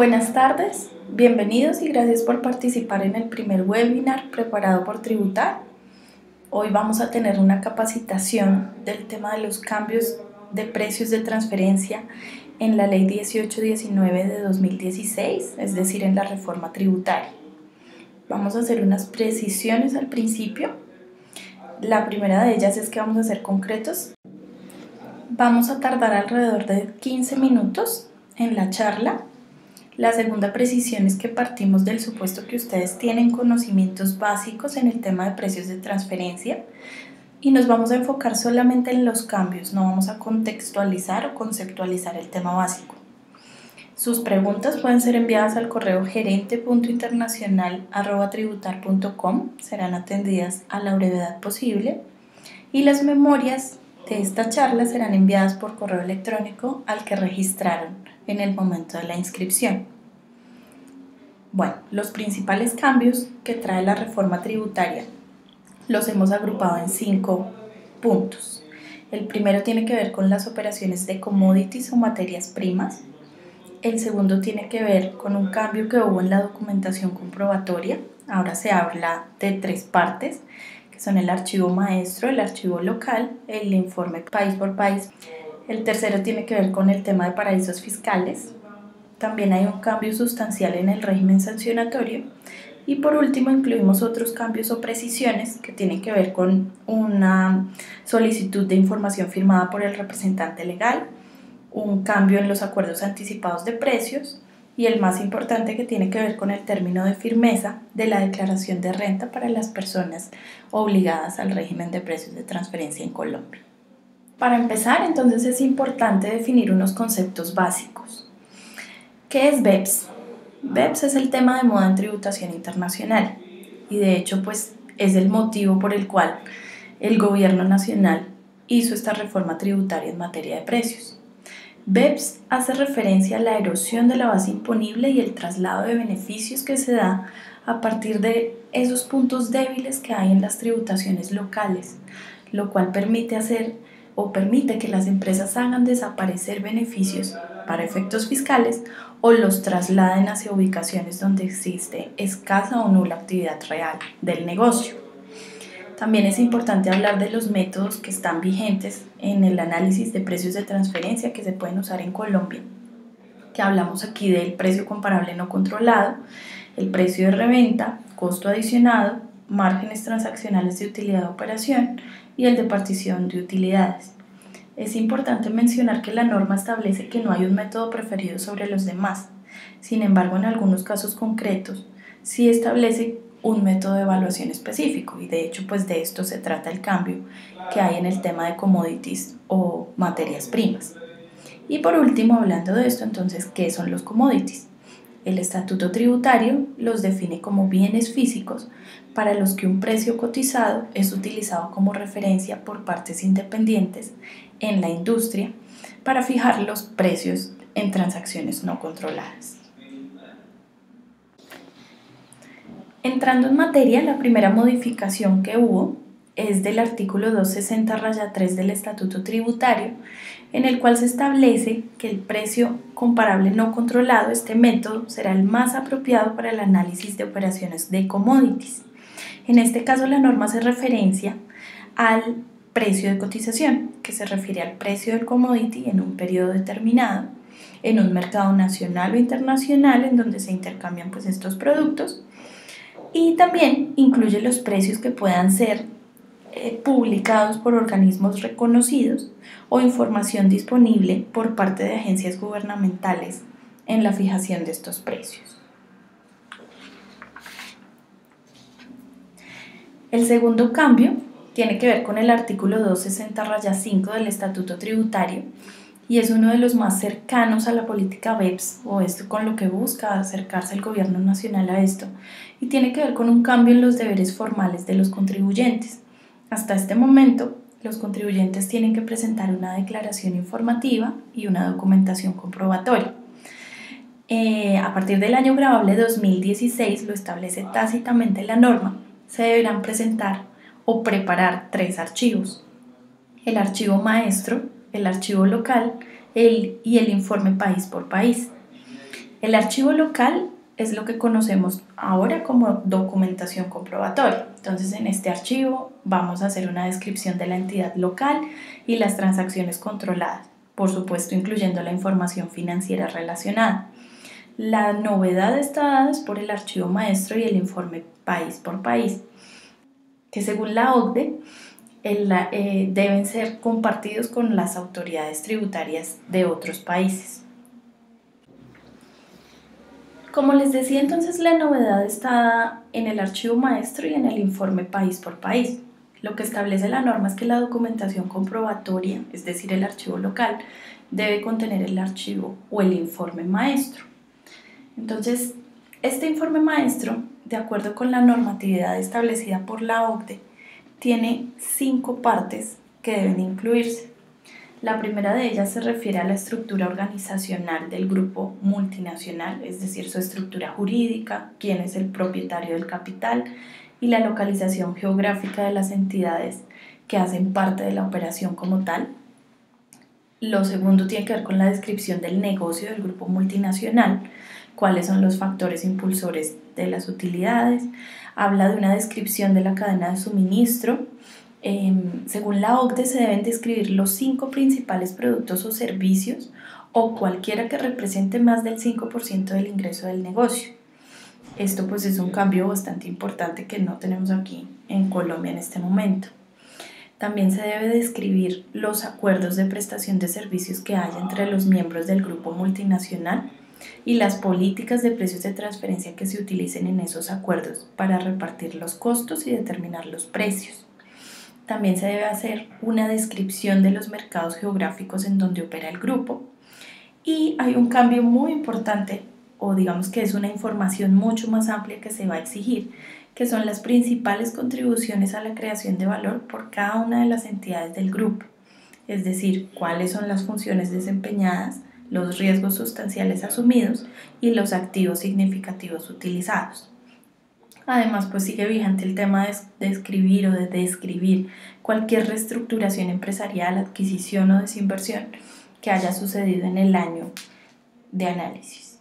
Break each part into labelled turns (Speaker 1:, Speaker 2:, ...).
Speaker 1: Buenas tardes, bienvenidos y gracias por participar en el primer webinar preparado por Tributar. Hoy vamos a tener una capacitación del tema de los cambios de precios de transferencia en la Ley 1819 de 2016, es decir, en la reforma tributaria. Vamos a hacer unas precisiones al principio. La primera de ellas es que vamos a ser concretos. Vamos a tardar alrededor de 15 minutos en la charla. La segunda precisión es que partimos del supuesto que ustedes tienen conocimientos básicos en el tema de precios de transferencia y nos vamos a enfocar solamente en los cambios, no vamos a contextualizar o conceptualizar el tema básico. Sus preguntas pueden ser enviadas al correo gerente.internacional@tributar.com, serán atendidas a la brevedad posible y las memorias de esta charla serán enviadas por correo electrónico al que registraron en el momento de la inscripción. Bueno, los principales cambios que trae la reforma tributaria los hemos agrupado en 5 puntos. El primero tiene que ver con las operaciones de commodities o materias primas. El segundo tiene que ver con un cambio que hubo en la documentación comprobatoria. Ahora se habla de 3 partes, que son el archivo maestro, el archivo local, el informe país por país. El tercero tiene que ver con el tema de paraísos fiscales. También hay un cambio sustancial en el régimen sancionatorio. Y por último incluimos otros cambios o precisiones que tienen que ver con una solicitud de información firmada por el representante legal, un cambio en los acuerdos anticipados de precios y el más importante que tiene que ver con el término de firmeza de la declaración de renta para las personas obligadas al régimen de precios de transferencia en Colombia. Para empezar, entonces es importante definir unos conceptos básicos. ¿Qué es BEPS? BEPS es el tema de moda en tributación internacional y de hecho pues es el motivo por el cual el gobierno nacional hizo esta reforma tributaria en materia de precios. BEPS hace referencia a la erosión de la base imponible y el traslado de beneficios que se da a partir de esos puntos débiles que hay en las tributaciones locales, lo cual permite que las empresas hagan desaparecer beneficios para efectos fiscales o los trasladen hacia ubicaciones donde existe escasa o nula actividad real del negocio. También es importante hablar de los métodos que están vigentes en el análisis de precios de transferencia que se pueden usar en Colombia, que hablamos aquí del precio comparable no controlado, el precio de reventa, costo adicionado, márgenes transaccionales de utilidad de operación y el de partición de utilidades. Es importante mencionar que la norma establece que no hay un método preferido sobre los demás. Sin embargo, en algunos casos concretos, sí establece un método de evaluación específico y de hecho, pues de esto se trata el cambio que hay en el tema de commodities o materias primas. Y por último, hablando de esto, entonces, ¿qué son los commodities? El estatuto tributario los define como bienes físicos para los que un precio cotizado es utilizado como referencia por partes independientes en la industria para fijar los precios en transacciones no controladas. Entrando en materia, la primera modificación que hubo es del artículo 260-3 del Estatuto Tributario, en el cual se establece que el precio comparable no controlado, este método, será el más apropiado para el análisis de operaciones de commodities. En este caso, la norma hace referencia al precio de cotización, que se refiere al precio del commodity en un periodo determinado, en un mercado nacional o internacional en donde se intercambian pues estos productos, y también incluye los precios que puedan ser publicados por organismos reconocidos o información disponible por parte de agencias gubernamentales en la fijación de estos precios. El segundo cambio tiene que ver con el artículo 260-5 del Estatuto Tributario y es uno de los más cercanos a la política BEPS, o esto con lo que busca acercarse el gobierno nacional a esto, y tiene que ver con un cambio en los deberes formales de los contribuyentes. Hasta este momento, los contribuyentes tienen que presentar una declaración informativa y una documentación comprobatoria. A partir del año grabable 2016, lo establece tácitamente la norma, se deberán presentar o preparar 3 archivos: el archivo maestro, el archivo local y el informe país por país. El archivo local es lo que conocemos ahora como documentación comprobatoria. Entonces, en este archivo vamos a hacer una descripción de la entidad local y las transacciones controladas, por supuesto incluyendo la información financiera relacionada. La novedad está dada por el archivo maestro y el informe país por país, que según la OCDE deben ser compartidos con las autoridades tributarias de otros países. Como les decía, entonces la novedad está en el archivo maestro y en el informe país por país. Lo que establece la norma es que la documentación comprobatoria, es decir, el archivo local, debe contener el archivo o el informe maestro. Entonces, este informe maestro, de acuerdo con la normatividad establecida por la OCDE, tiene 5 partes que deben incluirse. La primera de ellas se refiere a la estructura organizacional del grupo multinacional, es decir, su estructura jurídica, quién es el propietario del capital y la localización geográfica de las entidades que hacen parte de la operación como tal. Lo segundo tiene que ver con la descripción del negocio del grupo multinacional, cuáles son los factores impulsores de las utilidades. Habla de una descripción de la cadena de suministro. Según la OCDE se deben describir los 5 principales productos o servicios o cualquiera que represente más del 5% del ingreso del negocio. Esto pues es un cambio bastante importante que no tenemos aquí en Colombia en este momento. También se debe describir los acuerdos de prestación de servicios que haya entre los miembros del grupo multinacional y las políticas de precios de transferencia que se utilicen en esos acuerdos para repartir los costos y determinar los precios. También se debe hacer una descripción de los mercados geográficos en donde opera el grupo. Y hay un cambio muy importante, o digamos que es una información mucho más amplia que se va a exigir, que son las principales contribuciones a la creación de valor por cada una de las entidades del grupo. Es decir, cuáles son las funciones desempeñadas, los riesgos sustanciales asumidos y los activos significativos utilizados. Además, pues sigue vigente el tema de escribir o de describir cualquier reestructuración empresarial, adquisición o desinversión que haya sucedido en el año de análisis.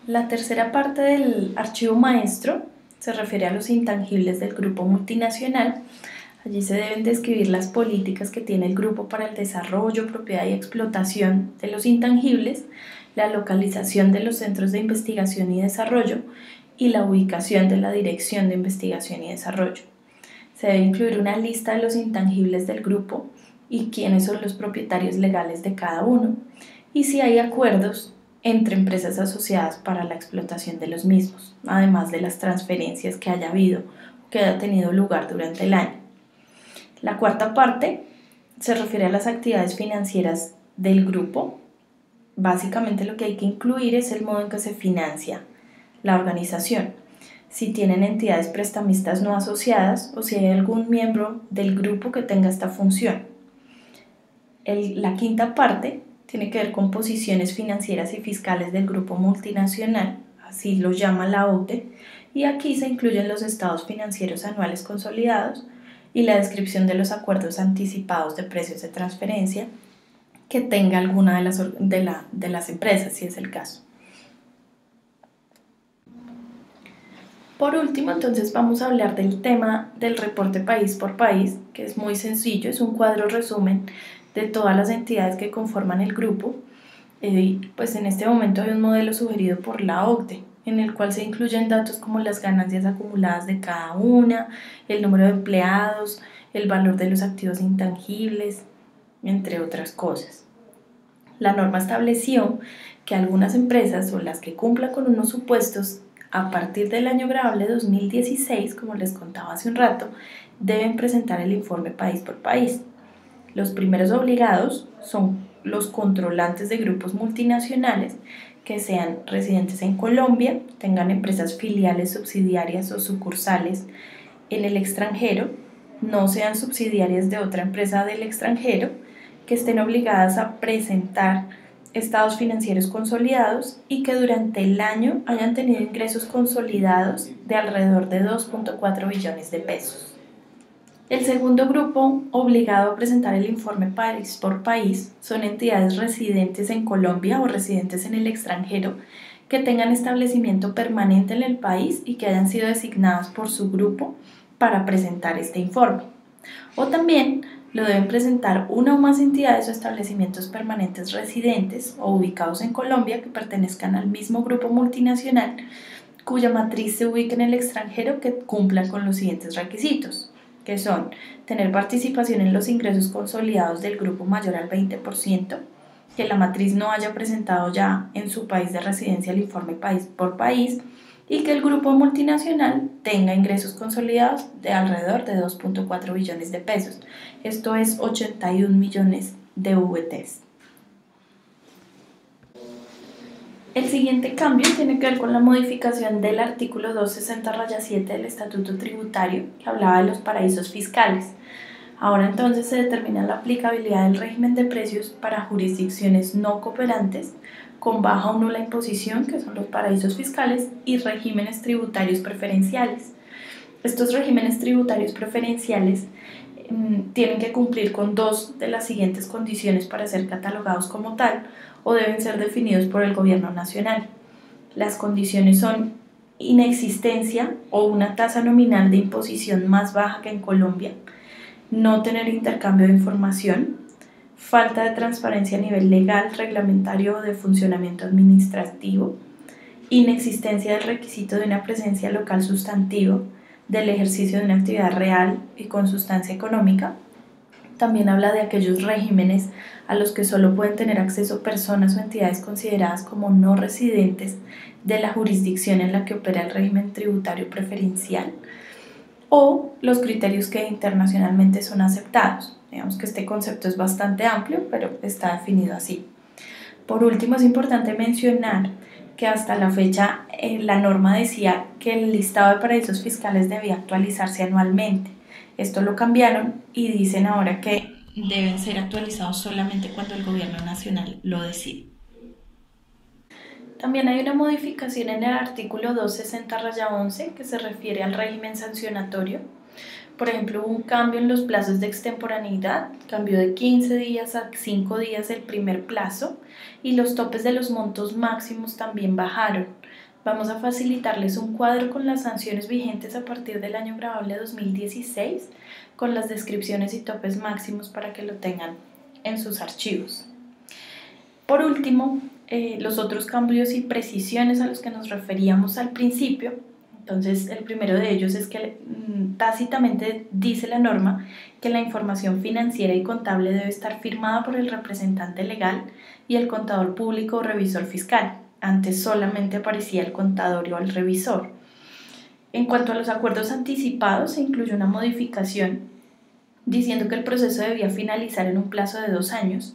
Speaker 1: La tercera parte del archivo maestro se refiere a los intangibles del grupo multinacional. Allí se deben describir las políticas que tiene el grupo para el desarrollo, propiedad y explotación de los intangibles, la localización de los centros de investigación y desarrollo y la ubicación de la dirección de investigación y desarrollo. Se debe incluir una lista de los intangibles del grupo y quiénes son los propietarios legales de cada uno y si hay acuerdos entre empresas asociadas para la explotación de los mismos, además de las transferencias que haya habido o que haya tenido lugar durante el año. La cuarta parte se refiere a las actividades financieras del grupo. Básicamente lo que hay que incluir es el modo en que se financia la organización, si tienen entidades prestamistas no asociadas o si hay algún miembro del grupo que tenga esta función. La quinta parte tiene que ver con posiciones financieras y fiscales del grupo multinacional, así lo llama la OCDE, y aquí se incluyen los estados financieros anuales consolidados y la descripción de los acuerdos anticipados de precios de transferencia que tenga alguna de las empresas, si es el caso. Por último, entonces vamos a hablar del tema del reporte país por país, que es muy sencillo, es un cuadro resumen de todas las entidades que conforman el grupo. Pues en este momento hay un modelo sugerido por la OCDE, en el cual se incluyen datos como las ganancias acumuladas de cada una, el número de empleados, el valor de los activos intangibles, entre otras cosas. La norma estableció que algunas empresas o las que cumplan con unos supuestos a partir del año grabable 2016, como les contaba hace un rato, deben presentar el informe país por país. Los primeros obligados son los controlantes de grupos multinacionales que sean residentes en Colombia, tengan empresas filiales, subsidiarias o sucursales en el extranjero, no sean subsidiarias de otra empresa del extranjero, que estén obligadas a presentar estados financieros consolidados y que durante el año hayan tenido ingresos consolidados de alrededor de 2.4 billones de pesos. El segundo grupo obligado a presentar el informe país por país son entidades residentes en Colombia o residentes en el extranjero que tengan establecimiento permanente en el país y que hayan sido designadas por su grupo para presentar este informe. O también lo deben presentar una o más entidades o establecimientos permanentes residentes o ubicados en Colombia que pertenezcan al mismo grupo multinacional cuya matriz se ubique en el extranjero que cumplan con los siguientes requisitos, que son tener participación en los ingresos consolidados del grupo mayor al 20%, que la matriz no haya presentado ya en su país de residencia el informe país por país y que el grupo multinacional tenga ingresos consolidados de alrededor de 2.4 billones de pesos. Esto es 81 millones de VTs. El siguiente cambio tiene que ver con la modificación del artículo 260-7 del Estatuto Tributario, que hablaba de los paraísos fiscales. Ahora entonces se determina la aplicabilidad del régimen de precios para jurisdicciones no cooperantes con baja o nula imposición, que son los paraísos fiscales, y regímenes tributarios preferenciales. Estos regímenes tributarios preferenciales tienen que cumplir con dos de las siguientes condiciones para ser catalogados como tal o deben ser definidos por el gobierno nacional. Las condiciones son inexistencia o una tasa nominal de imposición más baja que en Colombia, no tener intercambio de información, falta de transparencia a nivel legal, reglamentario o de funcionamiento administrativo, inexistencia del requisito de una presencia local sustantiva, del ejercicio de una actividad real y con sustancia económica. También habla de aquellos regímenes a los que solo pueden tener acceso personas o entidades consideradas como no residentes de la jurisdicción en la que opera el régimen tributario preferencial, o los criterios que internacionalmente son aceptados. Digamos que este concepto es bastante amplio, pero está definido así. Por último, es importante mencionar que hasta la fecha la norma decía que el listado de paraísos fiscales debía actualizarse anualmente. Esto lo cambiaron y dicen ahora que deben ser actualizados solamente cuando el gobierno nacional lo decide. También hay una modificación en el artículo 260-11 que se refiere al régimen sancionatorio. Por ejemplo, hubo un cambio en los plazos de extemporaneidad, cambió de 15 días a 5 días el primer plazo y los topes de los montos máximos también bajaron. Vamos a facilitarles un cuadro con las sanciones vigentes a partir del año grabable 2016 con las descripciones y topes máximos para que lo tengan en sus archivos. Por último, los otros cambios y precisiones a los que nos referíamos al principio. Entonces, el primero de ellos es que tácitamente dice la norma que la información financiera y contable debe estar firmada por el representante legal y el contador público o revisor fiscal. Antes solamente aparecía el contador o el revisor. En cuanto a los acuerdos anticipados, se incluyó una modificación diciendo que el proceso debía finalizar en un plazo de 2 años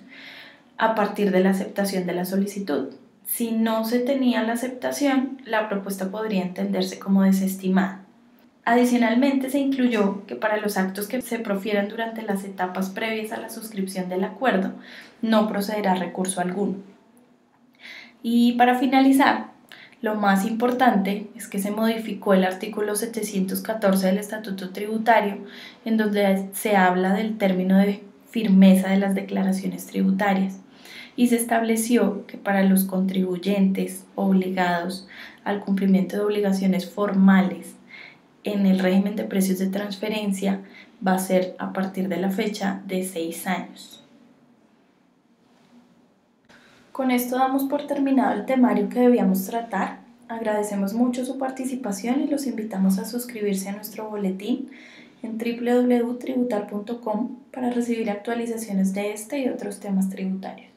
Speaker 1: a partir de la aceptación de la solicitud. Si no se tenía la aceptación, la propuesta podría entenderse como desestimada. Adicionalmente, se incluyó que para los actos que se profieran durante las etapas previas a la suscripción del acuerdo, no procederá recurso alguno. Y para finalizar, lo más importante es que se modificó el artículo 714 del Estatuto Tributario, en donde se habla del término de firmeza de las declaraciones tributarias. Y se estableció que para los contribuyentes obligados al cumplimiento de obligaciones formales en el régimen de precios de transferencia va a ser a partir de la fecha de 6 años. Con esto damos por terminado el temario que debíamos tratar. Agradecemos mucho su participación y los invitamos a suscribirse a nuestro boletín en www.tributar.com para recibir actualizaciones de este y otros temas tributarios.